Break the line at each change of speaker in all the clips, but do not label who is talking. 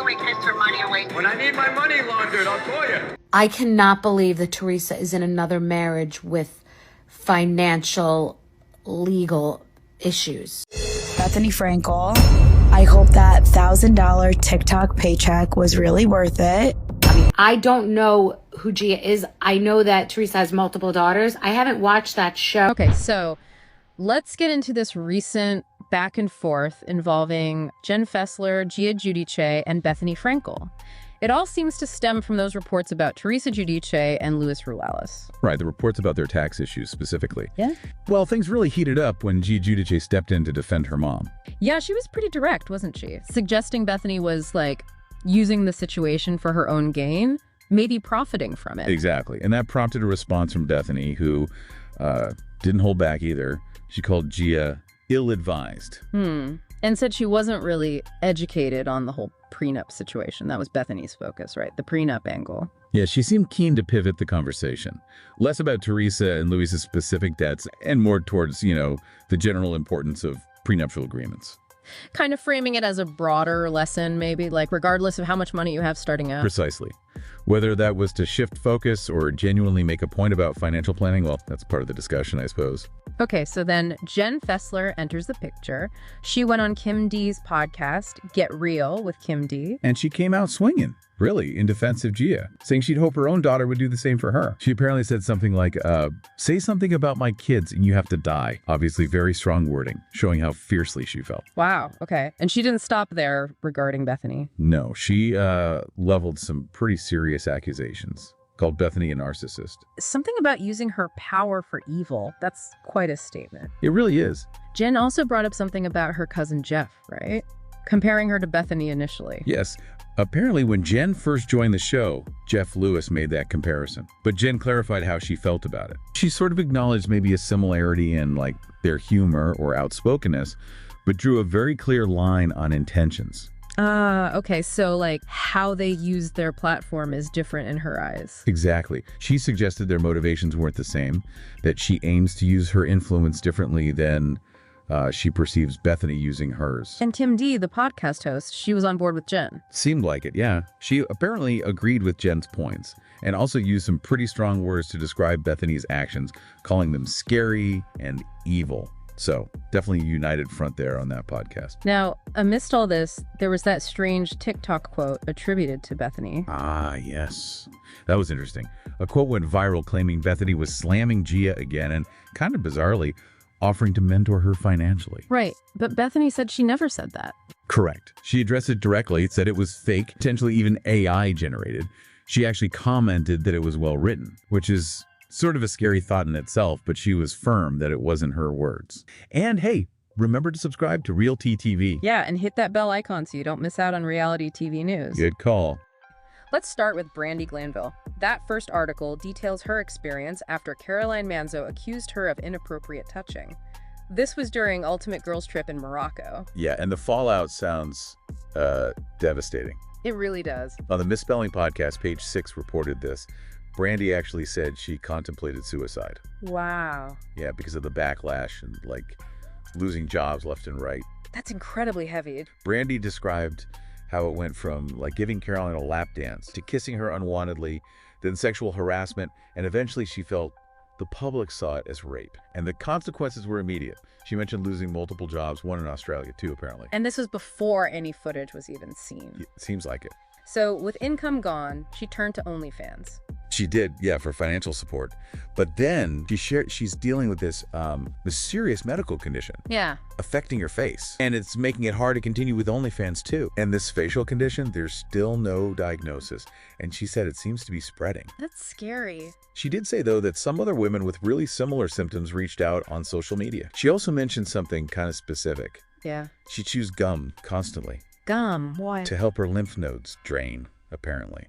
always takes her money away.
When I need my money laundered, I'll call you.
I cannot believe that Teresa is in another marriage with financial, legal issues.
Bethenny Frankel, I hope that $1,000 TikTok paycheck was really worth it.
I don't know who Gia is. I know that Teresa has multiple daughters. I haven't watched that show.
Okay, so let's get into this recent back and forth involving Jenn Fessler, Gia Giudice, and Bethenny Frankel. It all seems to stem from those reports about Teresa Giudice and Luis Ruelas.
Right, the reports about their tax issues specifically.
Yeah?
Well, things really heated up when Gia Giudice stepped in to defend her mom.
Yeah, she was pretty direct, wasn't she? Suggesting Bethenny was, like, using the situation for her own gain, maybe profiting from it.
Exactly, and that prompted a response from Bethenny, who didn't hold back either. She called Gia ill-advised.
And said she wasn't really educated on the whole prenup situation. That was Bethenny's focus, right? The prenup angle.
Yeah, she seemed keen to pivot the conversation. Less about Teresa and Luis's specific debts and more towards, the general importance of prenuptial agreements.
Kind of framing it as a broader lesson, maybe, like regardless of how much money you have starting out.
Precisely. Whether that was to shift focus or genuinely make a point about financial planning, well, that's part of the discussion, I suppose.
Okay, so then Jenn Fessler enters the picture. She went on Kim D's podcast, Get Real with Kim D.
And she came out swinging, really, in defense of Gia, saying she'd hope her own daughter would do the same for her. She apparently said something like, say something about my kids and you have to die. Obviously very strong wording, showing how fiercely she felt.
Wow, okay. And she didn't stop there regarding Bethenny.
No, she leveled some pretty serious accusations. Called Bethenny a narcissist.
Something about using her power for evil. That's quite a statement.
It really is.
Jenn also brought up something about her cousin Jeff, right? Comparing her to Bethenny initially.
Yes. Apparently, when Jenn first joined the show, Jeff Lewis made that comparison. But Jenn clarified how she felt about it. She sort of acknowledged maybe a similarity in, their humor or outspokenness, but drew a very clear line on intentions.
Okay, so how they use their platform is different in her eyes.
Exactly. She suggested their motivations weren't the same, that she aims to use her influence differently than she perceives Bethenny using hers.
And Kim D, the podcast host, she was on board with Jenn.
Seemed like it, yeah. She apparently agreed with Jenn's points and also used some pretty strong words to describe Bethenny's actions, calling them scary and evil. So definitely a united front there on that podcast.
Now, amidst all this, there was that strange TikTok quote attributed to Bethenny.
Ah, yes. That was interesting. A quote went viral claiming Bethenny was slamming Gia again and, kind of bizarrely, offering to mentor her financially.
Right, but Bethenny said she never said that.
Correct. She addressed it directly, said it was fake, potentially even AI generated. She actually commented that it was well written, which is sort of a scary thought in itself, but she was firm that it wasn't her words. And hey, remember to subscribe to Real T TV.
Yeah, and hit that bell icon so you don't miss out on reality TV news.
Good call.
Let's start with Brandi Glanville. That first article details her experience after Caroline Manzo accused her of inappropriate touching. This was during Ultimate Girls Trip in Morocco.
Yeah, and the fallout sounds devastating.
It really does.
On the Misspelling podcast, page 6 reported this. Brandi actually said she contemplated suicide.
Wow.
Yeah, because of the backlash and losing jobs left and right.
That's incredibly heavy.
Brandi described how it went from giving Caroline a lap dance to kissing her unwantedly, then sexual harassment, and eventually she felt the public saw it as rape. And the consequences were immediate. She mentioned losing multiple jobs, one in Australia too, apparently.
And this was before any footage was even seen.
It seems like it.
So with income gone, she turned to OnlyFans.
She did, yeah, for financial support. But then she's dealing with this mysterious medical condition.
Yeah.
Affecting her face. And it's making it hard to continue with OnlyFans too. And this facial condition, there's still no diagnosis. And she said it seems to be spreading.
That's scary.
She did say, though, that some other women with really similar symptoms reached out on social media. She also mentioned something kind of specific.
Yeah.
She chews gum constantly.
Gum? Why?
To help her lymph nodes drain, apparently.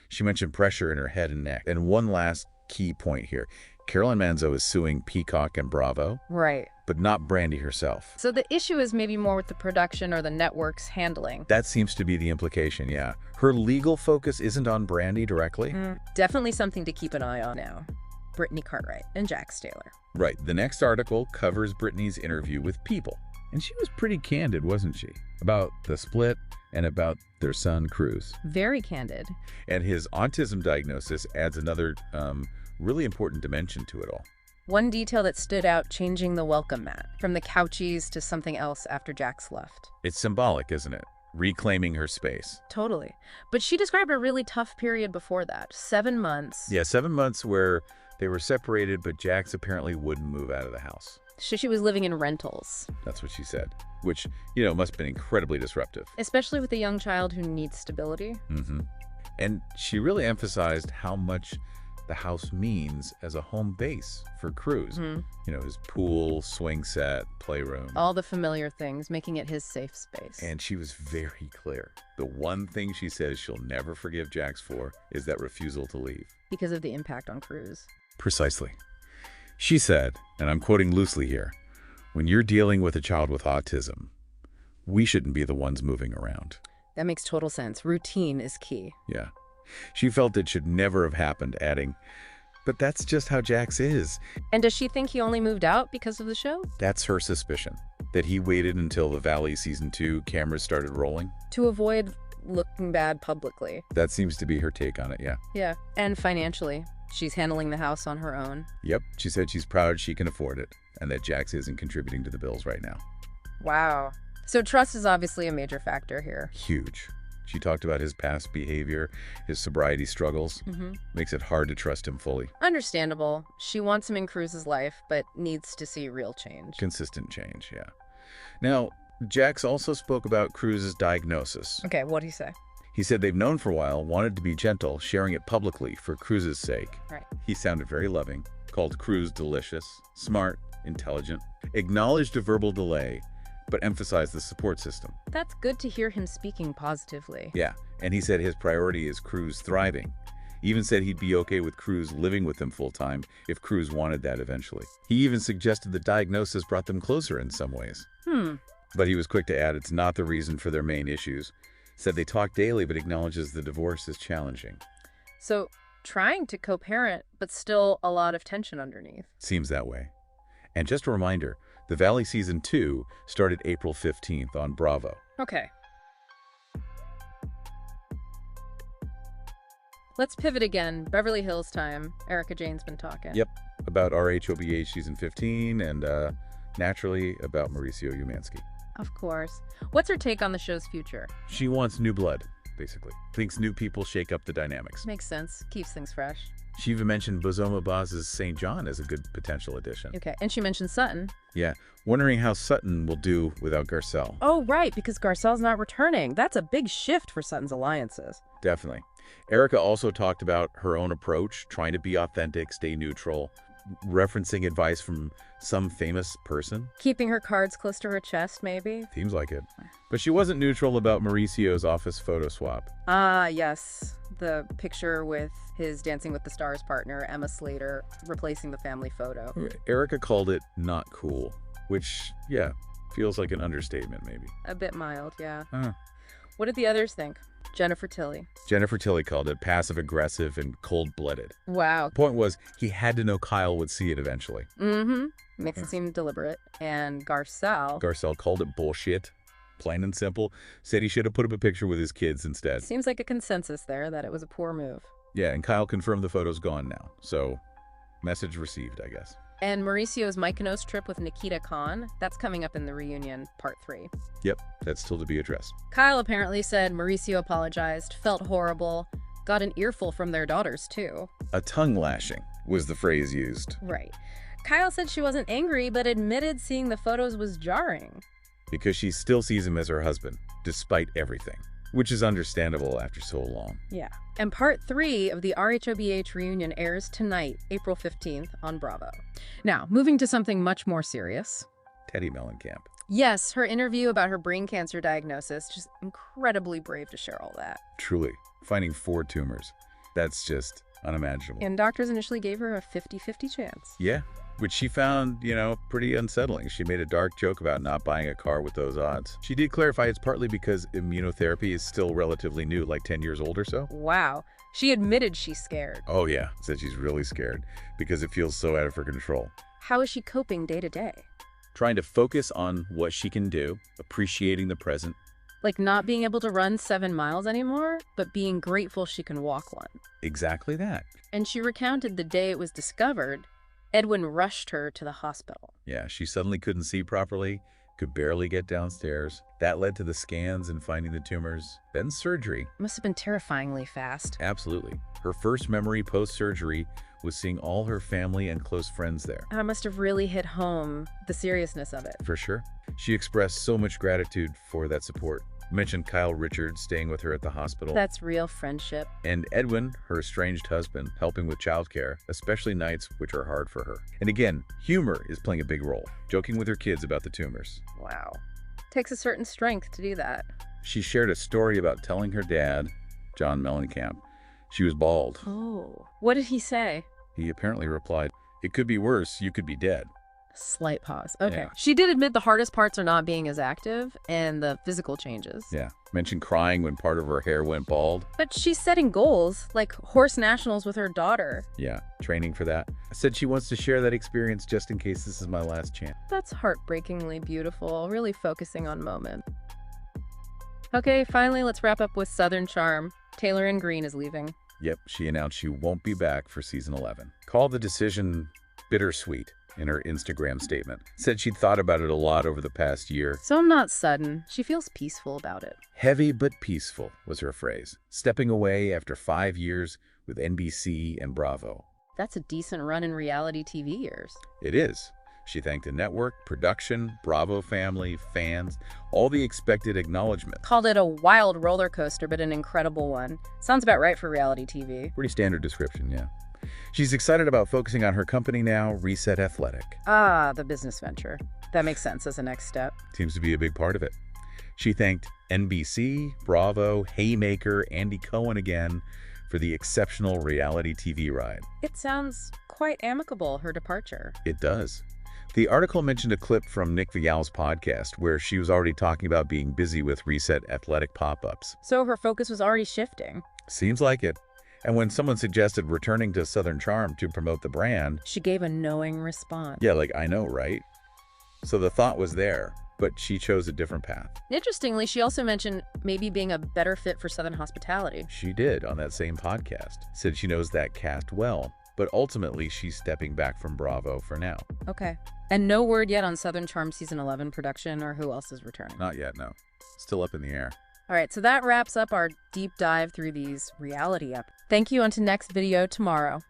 She mentioned pressure in her head and neck. And one last key point here. Caroline Manzo is suing Peacock and Bravo.
Right.
But not Brandi herself.
So the issue is maybe more with the production or the network's handling.
That seems to be the implication, yeah. Her legal focus isn't on Brandi directly.
Definitely something to keep an eye on now. Brittany Cartwright and Jack Taylor.
Right. The next article covers Brittany's interview with People. And she was pretty candid, wasn't she? About the split, and about their son, Cruz.
Very candid.
And his autism diagnosis adds another really important dimension to it all.
One detail that stood out, changing the welcome mat from the couchies to something else after Jax left.
It's symbolic, isn't it? Reclaiming her space.
Totally. But she described a really tough period before that. 7 months.
Yeah, 7 months where they were separated, but Jax apparently wouldn't move out of the house.
So she was living in rentals.
That's what she said, which, you know, must have been incredibly disruptive.
Especially with a young child who needs stability.
Mm-hmm. And she really emphasized how much the house means as a home base for Cruz.
Mm-hmm.
You know, his pool, swing set, playroom.
All the familiar things, making it his safe space.
And she was very clear. The one thing she says she'll never forgive Jax for is that refusal to leave.
Because of the impact on Cruz.
Precisely. She said, and I'm quoting loosely here, "When you're dealing with a child with autism, we shouldn't be the ones moving around."
That makes total sense. Routine is key.
Yeah. She felt it should never have happened, adding, "But that's just how Jax is."
And does she think he only moved out because of the show?
That's her suspicion, that he waited until the Valley Season 2 cameras started rolling.
To avoid looking bad publicly.
That seems to be her take on it, yeah.
Yeah. And financially. She's handling the house on her own.
Yep, she said she's proud she can afford it, and that Jax isn't contributing to the bills right now.
Wow. So trust is obviously a major factor here.
Huge. She talked about his past behavior, his sobriety struggles.
Mm-hmm.
Makes it hard to trust him fully.
Understandable. She wants him in Cruz's life, but needs to see real change.
Consistent change, yeah. Now, Jax also spoke about Cruz's diagnosis.
Okay, what'd he say?
He said they've known for a while, wanted to be gentle, sharing it publicly for Cruz's sake.
Right.
He sounded very loving, called Cruz delicious, smart, intelligent, acknowledged a verbal delay, but emphasized the support system.
That's good to hear him speaking positively.
Yeah, and he said his priority is Cruz thriving. He even said he'd be okay with Cruz living with them full-time if Cruz wanted that eventually. He even suggested the diagnosis brought them closer in some ways. But he was quick to add it's not the reason for their main issues. Said they talk daily, but acknowledges the divorce is challenging.
So, trying to co-parent, but still a lot of tension underneath.
Seems that way. And just a reminder, The Valley Season 2 started April 15th on Bravo.
Okay. Let's pivot again. Beverly Hills time. Erika Jayne's been talking.
Yep, about RHOBH Season 15 and naturally about Mauricio Umansky.
Of course. What's her take on the show's future?
She wants new blood, basically. Thinks new people shake up the dynamics.
Makes sense. Keeps things fresh.
She even mentioned Bozoma Baz's St. John as a good potential addition.
Okay, and she mentioned Sutton.
Yeah, wondering how Sutton will do without Garcelle.
Oh, right, because Garcelle's not returning. That's a big shift for Sutton's alliances.
Definitely. Erika also talked about her own approach, trying to be authentic, stay neutral, referencing advice from some famous person.
Keeping her cards close to her chest, maybe?
Seems like it. But she wasn't neutral about Mauricio's office photo swap.
Ah, yes. The picture with his Dancing with the Stars partner, Emma Slater, replacing the family photo.
Erika called it not cool, which, yeah, feels like an understatement, maybe.
A bit mild, yeah.
Huh.
What did the others think? Jennifer Tilly.
Jennifer Tilly called it passive-aggressive and cold-blooded.
Wow.
The point was, he had to know Kyle would see it eventually.
Mm-hmm. Makes it seem deliberate. And Garcelle.
Garcelle called it bullshit. Plain and simple. Said he should have put up a picture with his kids instead.
Seems like a consensus there that it was a poor move.
Yeah, and Kyle confirmed the photo's gone now. So, message received, I guess.
And Mauricio's Mykonos trip with Nikita Khan, that's coming up in the reunion, part 3.
Yep, that's still to be addressed.
Kyle apparently said Mauricio apologized, felt horrible, got an earful from their daughters, too.
A tongue lashing was the phrase used.
Right. Kyle said she wasn't angry, but admitted seeing the photos was jarring.
Because she still sees him as her husband, despite everything. Which is understandable after so long.
Yeah. And part 3 of the RHOBH reunion airs tonight, April 15th, on Bravo. Now, moving to something much more serious.
Teddi Mellencamp.
Yes, her interview about her brain cancer diagnosis, just incredibly brave to share all that.
Truly. Finding 4 tumors. That's just unimaginable.
And doctors initially gave her a 50-50 chance.
Yeah. Which she found, pretty unsettling. She made a dark joke about not buying a car with those odds. She did clarify it's partly because immunotherapy is still relatively new, like 10 years old or so.
Wow. She admitted she's scared.
Oh, yeah. Said she's really scared because it feels so out of her control.
How is she coping day to day?
Trying to focus on what she can do, appreciating the present,
Like not being able to run 7 miles anymore, but being grateful she can walk one.
Exactly that.
And she recounted the day it was discovered, Edwin rushed her to the hospital.
Yeah, she suddenly couldn't see properly, could barely get downstairs. That led to the scans and finding the tumors, then surgery.
Must have been terrifyingly fast.
Absolutely. Her first memory post-surgery was seeing all her family and close friends there.
That must have really hit home the seriousness of it.
For sure. She expressed so much gratitude for that support. Mentioned Kyle Richards staying with her at the hospital.
That's real friendship.
And Edwin, her estranged husband, helping with childcare, especially nights which are hard for her. And again, humor is playing a big role, joking with her kids about the tumors.
Wow. Takes a certain strength to do that.
She shared a story about telling her dad, John Mellencamp, she was bald.
Oh. What did he say?
He apparently replied, "It could be worse, you could be dead."
Slight pause. Okay.
Yeah.
She did admit the hardest parts are not being as active and the physical changes.
Yeah. Mentioned crying when part of her hair went bald.
But she's setting goals, like horse nationals with her daughter.
Yeah, training for that. Said she wants to share that experience just in case this is my last chance.
That's heartbreakingly beautiful, really focusing on moment. Okay, finally, let's wrap up with Southern Charm. Taylor and Green is leaving.
Yep, she announced she won't be back for season 11. Called the decision bittersweet in her Instagram statement. Said she'd thought about it a lot over the past year.
So not sudden. She feels peaceful about it.
Heavy but peaceful was her phrase. Stepping away after 5 years with NBC and Bravo.
That's a decent run in reality TV years.
It is. She thanked the network, production, Bravo family, fans, all the expected acknowledgement.
Called it a wild roller coaster, but an incredible one. Sounds about right for reality TV.
Pretty standard description, yeah. She's excited about focusing on her company now, Reset Athletic.
Ah, the business venture. That makes sense as a next step.
Seems to be a big part of it. She thanked NBC, Bravo, Haymaker, Andy Cohen again for the exceptional reality TV ride.
It sounds quite amicable, her departure.
It does. The article mentioned a clip from Nick Vial's podcast where she was already talking about being busy with Reset Athletic pop-ups.
So her focus was already shifting.
Seems like it. And when someone suggested returning to Southern Charm to promote the brand,
She gave a knowing response.
yeah, like, I know, right? So the thought was there, but she chose a different path.
Interestingly, she also mentioned maybe being a better fit for Southern hospitality.
She did on that same podcast. Said she knows that cast well, but ultimately she's stepping back from Bravo for now.
Okay. And no word yet on Southern Charm Season 11 production or who else is returning.
Not yet, no. Still up in the air.
All right, so that wraps up our deep dive through these reality episodes. Thank you, until next video tomorrow.